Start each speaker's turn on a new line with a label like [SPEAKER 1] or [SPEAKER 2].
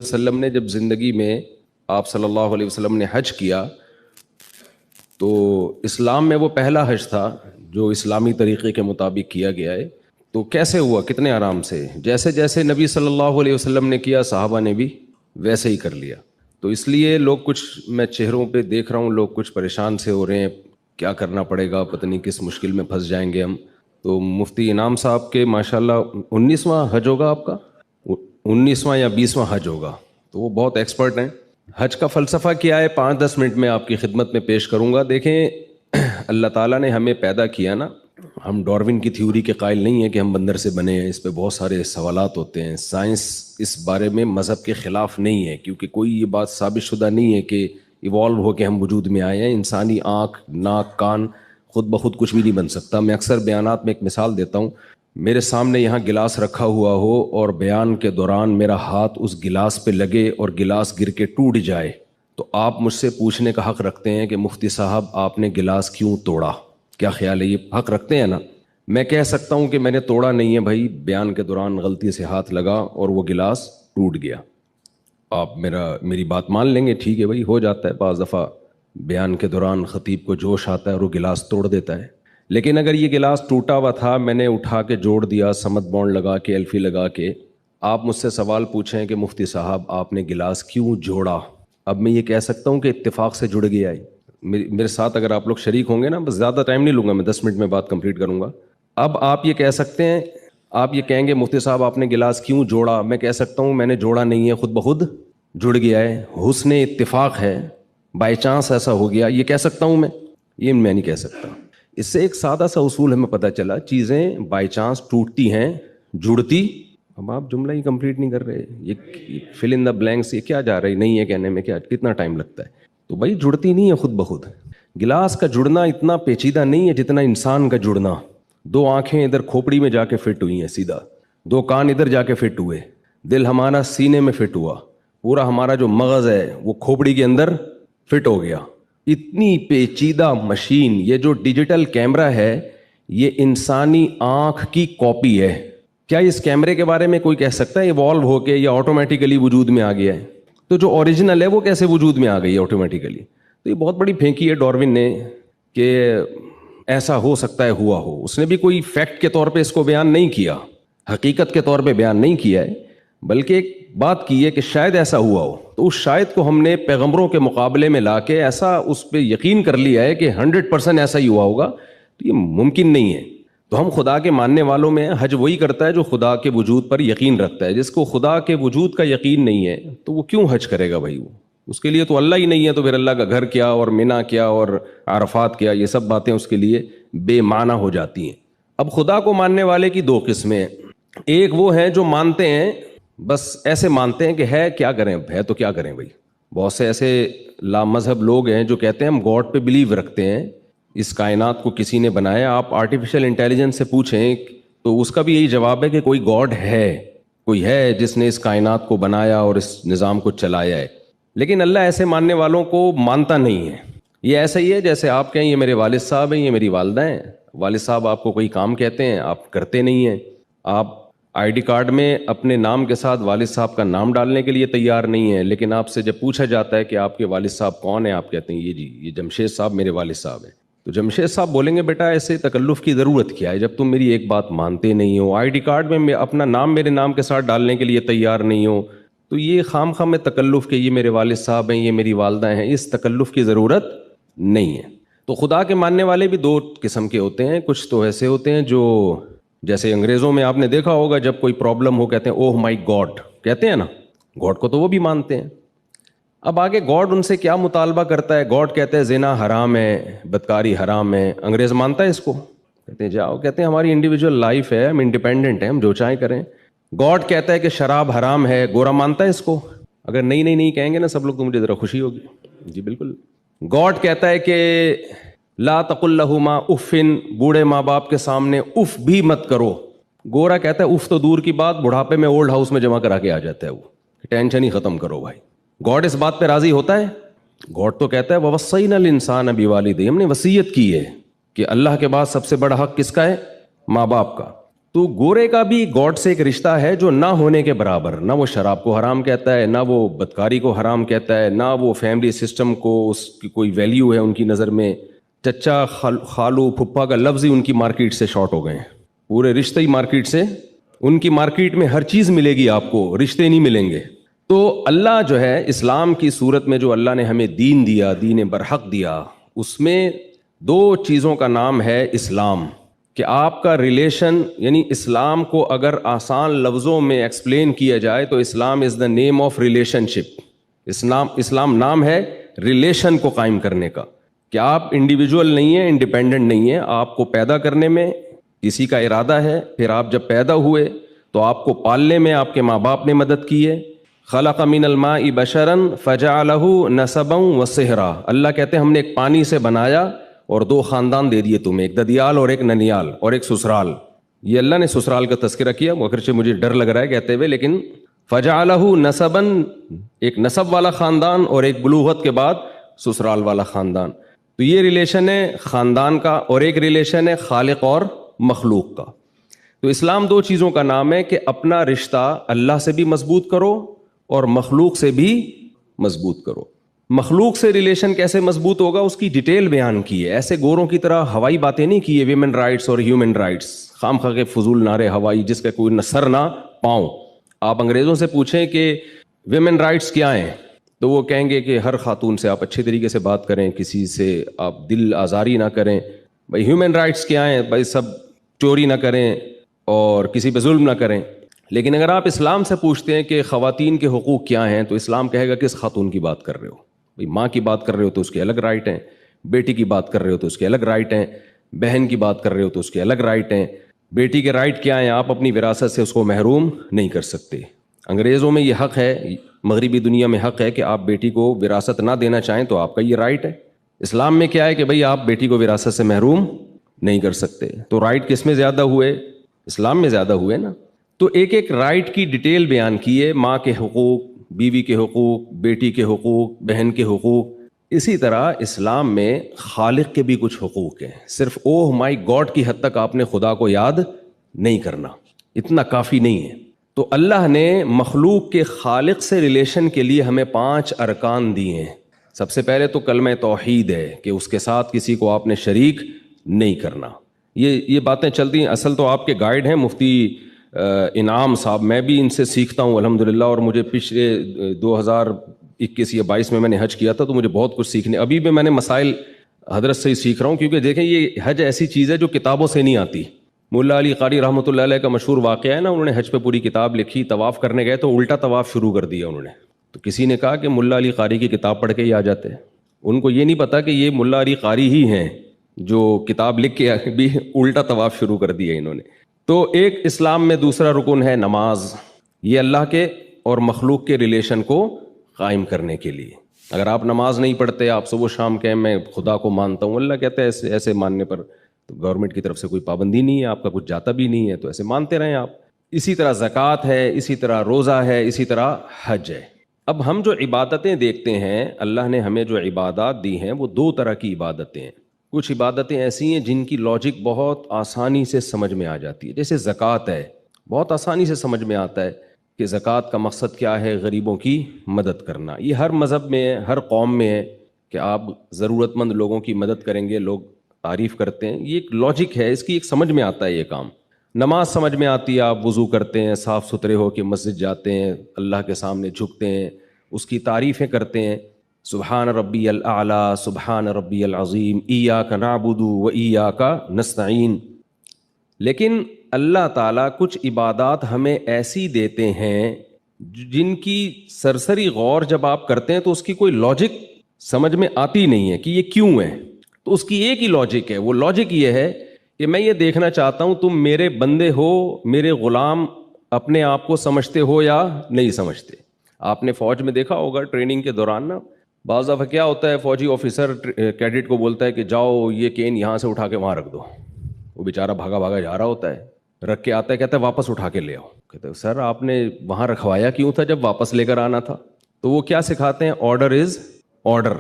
[SPEAKER 1] وسلم نے جب زندگی میں آپ صلی اللہ علیہ وسلم نے حج کیا تو اسلام میں وہ پہلا حج تھا جو اسلامی طریقے کے مطابق کیا گیا ہے. تو کیسے ہوا؟ کتنے آرام سے؟ جیسے جیسے نبی صلی اللہ علیہ وسلم نے کیا صحابہ نے بھی ویسے ہی کر لیا. تو اس لیے لوگ کچھ، میں چہروں پہ دیکھ رہا ہوں لوگ کچھ پریشان سے ہو رہے ہیں، کیا کرنا پڑے گا، پتہ نہیں کس مشکل میں پھنس جائیں گے ہم. تو مفتی انعام صاحب کے ماشاءاللہ 19واں حج ہوگا آپ کا، 19واں یا 20واں حج ہوگا، تو وہ بہت ایکسپرٹ ہیں. حج کا فلسفہ کیا ہے 5-10 منٹ میں آپ کی خدمت میں پیش کروں گا. دیکھیں اللہ تعالیٰ نے ہمیں پیدا کیا نا، ہم ڈاروین کی تھیوری کے قائل نہیں ہیں کہ ہم بندر سے بنے ہیں. اس پہ بہت سارے سوالات ہوتے ہیں. سائنس اس بارے میں مذہب کے خلاف نہیں ہے، کیونکہ کوئی یہ بات ثابت شدہ نہیں ہے کہ ایوالو ہو کے ہم وجود میں آئے ہیں. انسانی آنکھ، ناک، کان خود بخود کچھ بھی نہیں بن سکتا. میں اکثر بیانات میں ایک مثال دیتا ہوں، میرے سامنے یہاں گلاس رکھا ہوا ہو اور بیان کے دوران میرا ہاتھ اس گلاس پہ لگے اور گلاس گر کے ٹوٹ جائے، تو آپ مجھ سے پوچھنے کا حق رکھتے ہیں کہ مفتی صاحب آپ نے گلاس کیوں توڑا. کیا خیال ہے؟ یہ حق رکھتے ہیں نا. میں کہہ سکتا ہوں کہ میں نے توڑا نہیں ہے بھائی، بیان کے دوران غلطی سے ہاتھ لگا اور وہ گلاس ٹوٹ گیا. آپ میری بات مان لیں گے، ٹھیک ہے بھائی، ہو جاتا ہے بعض دفعہ بیان کے دوران خطیب کو جوش آتا ہے اور وہ گلاس توڑ دیتا ہے. لیکن اگر یہ گلاس ٹوٹا ہوا تھا، میں نے اٹھا کے جوڑ دیا، سمت بانڈ لگا کے، ایلفی لگا کے، آپ مجھ سے سوال پوچھیں کہ مفتی صاحب آپ نے گلاس کیوں جوڑا، اب میں یہ کہہ سکتا ہوں کہ اتفاق سے جڑ گیا ہے. میرے ساتھ اگر آپ لوگ شریک ہوں گے نا، بس زیادہ ٹائم نہیں لوں گا میں، 10 منٹ میں بات کمپلیٹ کروں گا. اب آپ یہ کہہ سکتے ہیں، آپ یہ کہیں گے مفتی صاحب آپ نے گلاس کیوں جوڑا، میں کہہ سکتا ہوں میں نے جوڑا نہیں ہے، خود بخود جڑ گیا ہے، حسن اتفاق ہے، بائی چانس ایسا ہو گیا، یہ کہہ سکتا ہوں میں؟ یہ میں نہیں کہہ سکتا. اس سے ایک سادہ سا اصول ہمیں پتہ چلا، چیزیں بائی چانس ٹوٹتی ہیں، جڑتی. اب آپ جملہ ہی کمپلیٹ نہیں کر رہے، یہ فل ان دا بلینکس، یہ کیا جا رہی نہیں ہے کہنے میں، کیا کتنا ٹائم لگتا ہے. تو بھائی جڑتی نہیں ہے خود بخود. گلاس کا جڑنا اتنا پیچیدہ نہیں ہے جتنا انسان کا جڑنا. 2 آنکھیں ادھر کھوپڑی میں جا کے فٹ ہوئی ہیں سیدھا، 2 کان ادھر جا کے فٹ ہوئے، دل ہمارا سینے میں فٹ ہوا، پورا ہمارا جو مغز ہے وہ کھوپڑی کے اندر فٹ ہو گیا. اتنی پیچیدہ مشین، یہ جو ڈیجیٹل کیمرہ ہے یہ انسانی آنکھ کی کاپی ہے. کیا اس کیمرے کے بارے میں کوئی کہہ سکتا ہے ایوالو ہو کے یا آٹومیٹیکلی وجود میں آ گیا ہے؟ تو جو اوریجنل ہے وہ کیسے وجود میں آ گئی ہے آٹومیٹیکلی؟ تو یہ بہت بڑی پھینکی ہے ڈاروین نے کہ ایسا ہو سکتا ہے، ہوا ہو. اس نے بھی کوئی فیکٹ کے طور پہ اس کو بیان نہیں کیا، حقیقت کے طور پہ بیان نہیں کیا ہے، بلکہ ایک بات کی ہے کہ شاید ایسا ہوا ہو. تو اس شاید کو ہم نے پیغمبروں کے مقابلے میں لا کے ایسا اس پہ یقین کر لیا ہے کہ 100% ایسا ہی ہوا ہوگا. تو یہ ممکن نہیں ہے. تو ہم خدا کے ماننے والوں میں حج وہی کرتا ہے جو خدا کے وجود پر یقین رکھتا ہے. جس کو خدا کے وجود کا یقین نہیں ہے تو وہ کیوں حج کرے گا بھائی؟ وہ اس کے لیے تو اللہ ہی نہیں ہے، تو پھر اللہ کا گھر کیا اور منی کیا اور عرفات کیا، یہ سب باتیں اس کے لیے بے معنی ہو جاتی ہیں. اب خدا کو ماننے والے کی 2 قسمیں ہیں. ایک وہ ہیں جو مانتے ہیں، بس ایسے مانتے ہیں کہ ہے، کیا کریں، ہے تو کیا کریں بھائی. بہت سے ایسے لامذہب لوگ ہیں جو کہتے ہیں ہم گاڈ پہ بلیو رکھتے ہیں، اس کائنات کو کسی نے بنایا. آپ آرٹیفیشل انٹیلیجنس سے پوچھیں تو اس کا بھی یہی جواب ہے کہ کوئی گاڈ ہے، کوئی ہے جس نے اس کائنات کو بنایا اور اس نظام کو چلایا ہے. لیکن اللہ ایسے ماننے والوں کو مانتا نہیں ہے. یہ ایسا ہی ہے جیسے آپ کہیں یہ میرے والد صاحب ہیں، یہ میری والدہ ہیں. والد صاحب آپ کو کوئی کام کہتے ہیں، آپ کرتے نہیں ہیں. آپ آئی ڈی کارڈ میں اپنے نام کے ساتھ والد صاحب کا نام ڈالنے کے لیے تیار نہیں ہیں، لیکن آپ سے جب پوچھا جاتا ہے کہ آپ کے والد صاحب کون ہیں، آپ کہتے ہیں یہ جی یہ جمشید صاحب میرے والد صاحب ہیں. تو جمشید صاحب بولیں گے بیٹا ایسے تکلف کی ضرورت کیا ہے جب تم میری ایک بات مانتے نہیں ہو، آئی ڈی کارڈ میں اپنا نام میرے نام کے ساتھ ڈالنے کے لیے تیار نہیں ہو، تو یہ خام خواہ میں تکلف کہ یہ میرے والد صاحب ہیں، یہ میری والدہ ہیں، اس تکلف کی ضرورت نہیں ہے. تو خدا کے ماننے والے بھی 2 قسم کے ہوتے ہیں. کچھ تو ایسے ہوتے ہیں جو جیسے انگریزوں میں آپ نے دیکھا ہوگا جب کوئی پرابلم ہو کہتے ہیں اوہ مائی گاڈ، کہتے ہیں نا، گاڈ کو تو وہ بھی مانتے ہیں. اب آگے گاڈ ان سے کیا مطالبہ کرتا ہے؟ گاڈ کہتے ہیں زنا حرام ہے، بدکاری حرام ہے. انگریز مانتا ہے اس کو؟ کہتے ہیں جاؤ، کہتے ہیں ہماری انڈیویجول لائف ہے، ہم انڈیپینڈنٹ ہیں، ہم جو چاہیں کریں. گاڈ کہتا ہے کہ شراب حرام ہے، گورا مانتا ہے اس کو؟ اگر نہیں کہیں گے نا سب لوگ تو مجھے ذرا خوشی ہوگی. جی بالکل. گاڈ کہتا ہے کہ لا تقل لہما اف، بوڑھے ماں باپ کے سامنے اف بھی مت کرو. گورا کہتا ہے اف تو دور کی بات، بڑھاپے میں اولڈ ہاؤس میں جمع کرا کے آ جاتا ہے وہ، ٹینشن ہی ختم کرو بھائی. گاڈ اس بات پہ راضی ہوتا ہے؟ گاڈ تو کہتا ہے وَوَصَّيْنَا الْإِنسَانَ بِوَالِدَيْهِ، ہم نے وصیت کی ہے کہ اللہ کے بعد سب سے بڑا حق کس کا ہے؟ ماں باپ کا. تو گورے کا بھی گاڈ سے ایک رشتہ ہے جو نہ ہونے کے برابر. نہ وہ شراب کو حرام کہتا ہے, نہ وہ بدکاری کو حرام کہتا ہے, نہ وہ فیملی سسٹم کو اس کی کوئی ویلیو ہے ان کی نظر میں. چچا خالو پھپھا کا لفظ ہی ان کی مارکیٹ سے شارٹ ہو گئے ہیں. پورے رشتے ہی مارکیٹ سے, ان کی مارکیٹ میں ہر چیز ملے گی آپ کو, رشتے نہیں ملیں گے. تو اللہ جو ہے اسلام کی صورت میں جو اللہ نے ہمیں دین دیا, دین برحق دیا, اس میں دو چیزوں کا نام ہے اسلام. کہ آپ کا ریلیشن, یعنی اسلام کو اگر آسان لفظوں میں ایکسپلین کیا جائے تو اسلام از دا نیم آف ریلیشن شپ. اسلام نام ہے ریلیشن کو قائم کرنے کا, کہ آپ انڈیویجول نہیں ہیں, انڈیپینڈنٹ نہیں ہیں. آپ کو پیدا کرنے میں کسی کا ارادہ ہے, پھر آپ جب پیدا ہوئے تو آپ کو پالنے میں آپ کے ماں باپ نے مدد کی ہے. خلق من الماء بشرا فجعلہ نسبا وصہرا. اللہ کہتے ہیں ہم نے ایک پانی سے بنایا اور دو خاندان دے دیے تمہیں, ایک ددیال اور ایک ننیال اور ایک سسرال. یہ اللہ نے سسرال کا تذکرہ کیا, اگرچہ مجھے ڈر لگ رہا ہے کہتے ہوئے, لیکن فجعلہ نسبا, ایک نسب والا خاندان اور ایک بلوغت کے بعد سسرال والا خاندان. تو یہ ریلیشن ہے خاندان کا, اور ایک ریلیشن ہے خالق اور مخلوق کا. تو اسلام دو چیزوں کا نام ہے کہ اپنا رشتہ اللہ سے بھی مضبوط کرو اور مخلوق سے بھی مضبوط کرو. مخلوق سے ریلیشن کیسے مضبوط ہوگا اس کی ڈیٹیل بیان کی ہے. ایسے گوروں کی طرح ہوائی باتیں نہیں کی ہے, ویمن رائٹس اور ہیومن رائٹس, خام خواہ کے فضول نعرے ہوائی جس کا کوئی نہ سر نہ پاؤں. آپ انگریزوں سے پوچھیں کہ ویمن رائٹس کیا ہیں تو وہ کہیں گے کہ ہر خاتون سے آپ اچھے طریقے سے بات کریں, کسی سے آپ دل آزاری نہ کریں. بھائی ہیومن رائٹس کیا ہیں؟ بھائی سب چوری نہ کریں اور کسی پہ ظلم نہ کریں. لیکن اگر آپ اسلام سے پوچھتے ہیں کہ خواتین کے حقوق کیا ہیں تو اسلام کہے گا کس خاتون کی بات کر رہے ہو. بھائی ماں کی بات کر رہے ہو تو اس کے الگ رائٹ ہیں, بیٹی کی بات کر رہے ہو تو اس کے الگ رائٹ ہیں, بہن کی بات کر رہے ہو تو اس کے الگ رائٹ ہیں. بیٹی کے رائٹ کیا ہیں؟ آپ اپنی وراثت سے اس کو محروم نہیں کر سکتے. انگریزوں میں یہ حق ہے, مغربی دنیا میں حق ہے کہ آپ بیٹی کو وراثت نہ دینا چاہیں تو آپ کا یہ رائٹ ہے. اسلام میں کیا ہے کہ بھئی آپ بیٹی کو وراثت سے محروم نہیں کر سکتے. تو رائٹ کس میں زیادہ ہوئے؟ اسلام میں زیادہ ہوئے نا. تو ایک ایک رائٹ کی ڈیٹیل بیان کی ہے, ماں کے حقوق, بیوی کے حقوق, بیٹی کے حقوق, بہن کے حقوق. اسی طرح اسلام میں خالق کے بھی کچھ حقوق ہیں. صرف اوہ مائی گاڈ کی حد تک آپ نے خدا کو یاد نہیں کرنا, اتنا کافی نہیں ہے. تو اللہ نے مخلوق کے خالق سے ریلیشن کے لیے ہمیں 5 ارکان دیے ہیں. سب سے پہلے تو کلمہ توحید ہے کہ اس کے ساتھ کسی کو آپ نے شریک نہیں کرنا. یہ باتیں چلتی ہیں. اصل تو آپ کے گائیڈ ہیں مفتی انعام صاحب, میں بھی ان سے سیکھتا ہوں الحمدللہ. اور مجھے پچھلے 2021 یا 22 میں نے حج کیا تھا تو مجھے بہت کچھ سیکھنے, ابھی بھی میں نے مسائل حضرت سے ہی سیکھ رہا ہوں. کیونکہ دیکھیں یہ حج ایسی چیز ہے جو کتابوں سے نہیں آتی. ملا علی قاری رحمۃ اللہ علیہ کا مشہور واقعہ ہے نا, انہوں نے حج پہ پوری کتاب لکھی, طواف کرنے گئے تو الٹا طواف شروع کر دیا انہوں نے. تو کسی نے کہا کہ ملا علی قاری کی کتاب پڑھ کے ہی آ جاتے. ان کو یہ نہیں پتا کہ یہ ملا علی قاری ہی ہیں جو کتاب لکھ کے بھی الٹا طواف شروع کر دیا انہوں نے. تو ایک اسلام میں دوسرا رکن ہے نماز. یہ اللہ کے اور مخلوق کے ریلیشن کو قائم کرنے کے لیے. اگر آپ نماز نہیں پڑھتے, آپ صبح شام کہیں میں خدا کو مانتا ہوں, اللہ کہتا ہے ایسے ماننے پر تو گورنمنٹ کی طرف سے کوئی پابندی نہیں ہے, آپ کا کچھ جاتا بھی نہیں ہے, تو ایسے مانتے رہیں آپ. اسی طرح زکوٰۃ ہے, اسی طرح روزہ ہے, اسی طرح حج ہے. اب ہم جو عبادتیں دیکھتے ہیں, اللہ نے ہمیں جو عبادات دی ہیں وہ 2 طرح کی عبادتیں ہیں. کچھ عبادتیں ایسی ہیں جن کی لاجک بہت آسانی سے سمجھ میں آ جاتی ہے. جیسے زکوٰۃ ہے, بہت آسانی سے سمجھ میں آتا ہے کہ زکوٰۃ کا مقصد کیا ہے, غریبوں کی مدد کرنا. یہ ہر مذہب میں ہے, ہر قوم میں ہے کہ آپ ضرورت مند لوگوں کی مدد کریں گے, لوگ تعریف کرتے ہیں. یہ ایک لاجک ہے, اس کی ایک سمجھ میں آتا ہے یہ کام. نماز سمجھ میں آتی ہے, آپ وضو کرتے ہیں, صاف ستھرے ہو کے مسجد جاتے ہیں, اللہ کے سامنے جھکتے ہیں, اس کی تعریفیں کرتے ہیں, سبحان ربی الاعلیٰ, سبحان ربی العظیم, ایاک نعبد و ایاک نستعین. لیکن اللہ تعالیٰ کچھ عبادات ہمیں ایسی دیتے ہیں جن کی سرسری غور جب آپ کرتے ہیں تو اس کی کوئی لاجک سمجھ میں آتی نہیں ہے کہ یہ کیوں ہے. تو اس کی ایک ہی لاجک ہے, وہ لاجک یہ ہے کہ میں یہ دیکھنا چاہتا ہوں تم میرے بندے ہو, میرے غلام, اپنے آپ کو سمجھتے ہو یا نہیں سمجھتے. آپ نے فوج میں دیکھا ہوگا ٹریننگ کے دوران نا, بعض دفعہ کیا ہوتا ہے, فوجی آفیسر کیڈٹ کو بولتا ہے کہ جاؤ یہ کین یہاں سے اٹھا کے وہاں رکھ دو. وہ بیچارہ بھاگا بھاگا جا رہا ہوتا ہے, رکھ کے آتا ہے, کہتا ہے واپس اٹھا کے لے آؤ. کہتے ہیں سر آپ نے وہاں رکھوایا کیوں تھا جب واپس لے کر آنا تھا. تو وہ کیا سکھاتے ہیں, آرڈر از آرڈر.